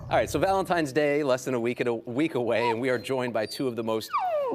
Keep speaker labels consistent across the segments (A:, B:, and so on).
A: All right, so Valentine's Day, less than a week away, and we are joined by two of the most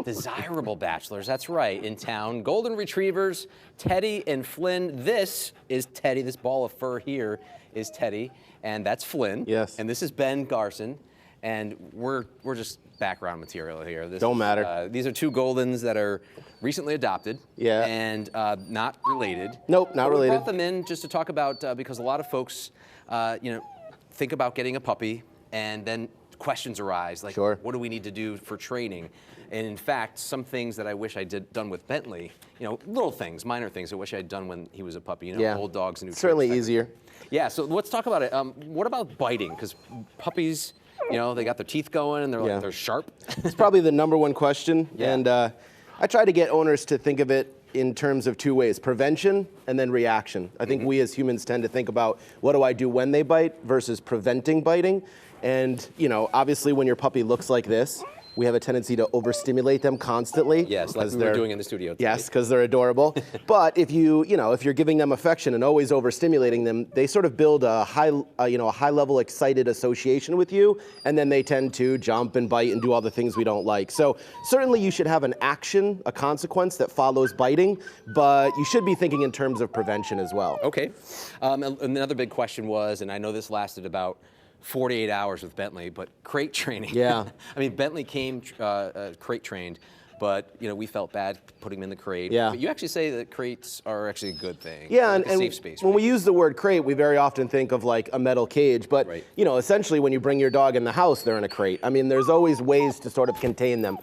A: desirable bachelors. That's right, in town, golden retrievers, Teddy and Flynn. This is Teddy. This ball of fur here is Teddy, and that's Flynn.
B: Yes.
A: And this is Ben Garson, and we're just background material here.
B: Don't matter.
A: These are two Goldens that are recently adopted.
B: Yeah.
A: And not related.
B: Nope, not related.
A: We brought them in just to talk about because a lot of folks, think about getting a puppy, and then questions arise like,
B: Sure.
A: What do we need to do for training? And in fact, some things that I wish I done with Bentley, little things, minor things I wish I had done when he was a puppy.
B: Yeah.
A: Old dogs, new
B: Certainly
A: traits.
B: easier.
A: Yeah. So let's talk about it. What about biting? Because puppies, they got their teeth going and they're sharp.
B: It's probably the #1 question,
A: Yeah.
B: and I try to get owners to think of it in terms of two ways: prevention and then reaction. I think we as humans tend to think about what do I do when they bite versus preventing biting. And obviously when your puppy looks like this, we have a tendency to overstimulate them constantly.
A: Yes, like we were doing in the studio today.
B: Yes, because they're adorable. But if if you're giving them affection and always overstimulating them, they sort of build a high-level excited association with you, and then they tend to jump and bite and do all the things we don't like. So certainly you should have an action, a consequence that follows biting, but you should be thinking in terms of prevention as well.
A: Okay. Another big question was, and I know this lasted about 48 hours with Bentley, but crate training.
B: Yeah.
A: I mean, Bentley came crate trained, but we felt bad putting him in the crate.
B: Yeah.
A: But you actually say that crates are actually a good thing.
B: Yeah,
A: like
B: and
A: a safe space.
B: when we use the word crate, we very often think of like a metal cage, but
A: Right.
B: Essentially when you bring your dog in the house, they're in a crate. I mean, there's always ways to sort of contain them.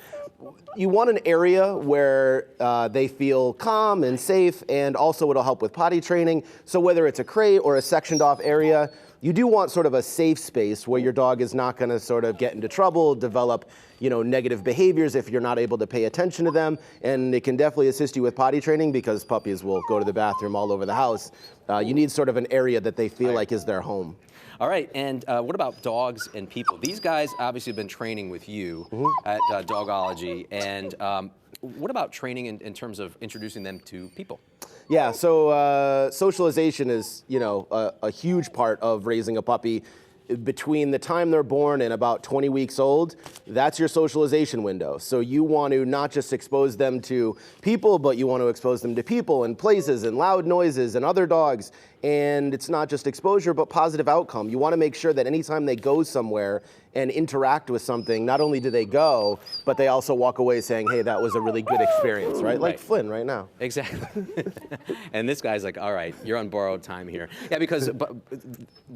B: You want an area where they feel calm and safe, and also it'll help with potty training. So whether it's a crate or a sectioned off area, you do want sort of a safe space where your dog is not going to sort of get into trouble, develop, negative behaviors if you're not able to pay attention to them. And it can definitely assist you with potty training because puppies will go to the bathroom all over the house. You need sort of an area that they feel like is their home.
A: All right, and what about dogs and people? These guys obviously have been training with you at Dogology, and what about training in terms of introducing them to people?
B: Yeah, so socialization is, a huge part of raising a puppy. Between the time they're born and about 20 weeks old, that's your socialization window. So you want to not just expose them to people, but you want to expose them to people and places and loud noises and other dogs. And it's not just exposure, but positive outcome. You want to make sure that anytime they go somewhere and interact with something, not only do they go, but they also walk away saying, hey, that was a really good experience, right? Like Flynn right now.
A: Exactly. And this guy's like, all right, you're on borrowed time here. Yeah, because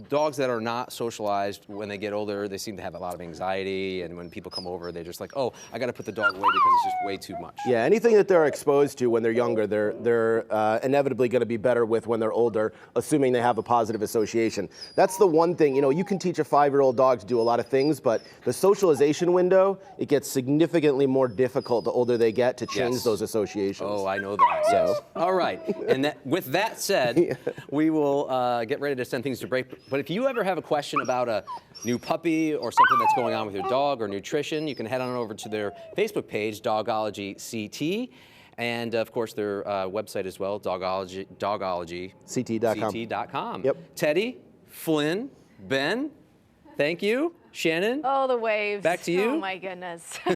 A: dogs that are not socialized, when they get older, they seem to have a lot of anxiety. And when people come over, they're just like, oh, I got to put the dog away because it's just way too much.
B: Yeah, anything that they're exposed to when they're younger, they're inevitably going to be better with when they're older, assuming they have a positive association. That's the one thing, you can teach a 5-year-old dog to do a lot of things, but the socialization window, it gets significantly more difficult the older they get to change those associations.
A: Oh, I know that.
B: So.
A: Yes. All right. And with that said, we will get ready to send things to break. But if you ever have a question about a new puppy or something that's going on with your dog or nutrition, you can head on over to their Facebook page, Dogology CT. And of course, their website as well, dogologyct.com.
B: Yep.
A: Teddy, Flynn, Ben, thank you. Shannon?
C: Oh, the waves.
A: Back to you.
C: Oh, my goodness.